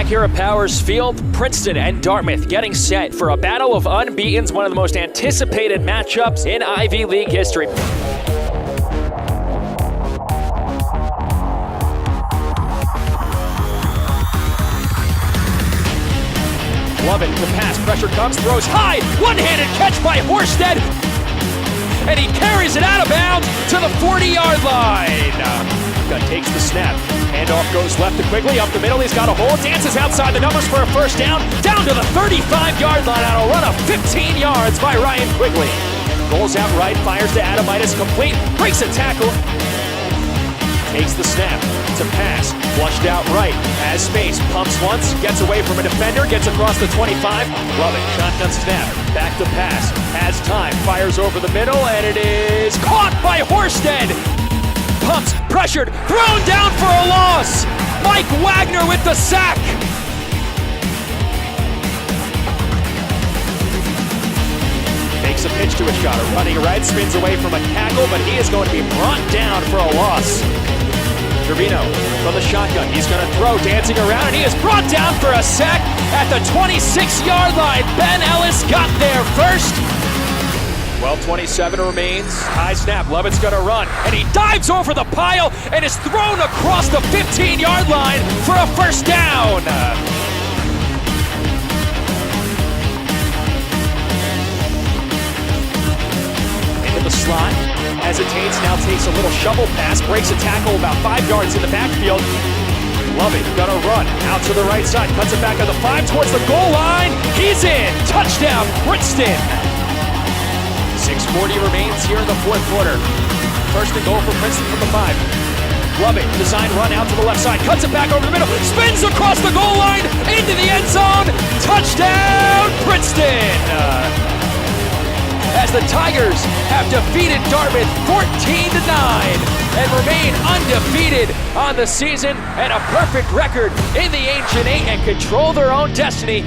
Back here at Powers Field, Princeton and Dartmouth getting set for a battle of unbeatens, one of the most anticipated matchups in Ivy League history. Lovett, the pass, pressure comes, throws high, one-handed catch by Horsted, and he carries it out of bounds to the 40-yard line. Takes the snap, handoff goes left to Quigley, up the middle, he's got a hole, dances outside the numbers for a first down to the 35-yard line on a run of 15 yards by Ryan Quigley. Rolls out right, fires to Adamitis, complete, breaks a tackle, takes the snap, it's a pass, flushed out right, has space, pumps once, gets away from a defender, gets across the 25, Lovett, shotgun snap, back to pass, has time, fires over the middle, and it is caught by Horsted! Pumps, pressured, thrown down for a loss! Mike Wagner with the sack! Takes a pitch to a shot, running right, spins away from a tackle, but he is going to be brought down for a loss. Trevino from the shotgun, he's going to throw, dancing around, and he is brought down for a sack at the 26-yard line. Ben Ellis got there first. 12:27 remains, high snap, Lovett's going to run, and he dives over the pile and is thrown across the 15-yard line for a first down. Into the slot, hesitates, now takes a little shovel pass, breaks a tackle about 5 yards in the backfield. Lovett gonna run out to the right side, cuts it back on the 5 towards the goal line. He's in, touchdown Princeton. 6:40 remains here in the fourth quarter. First and goal for Princeton from the 5. Lovett, design run out to the left side, cuts it back over the middle, spins across the goal line, into the end zone, touchdown Princeton! As the Tigers have defeated Dartmouth 14-9 and remain undefeated on the season and a perfect record in the Ancient Eight and control their own destiny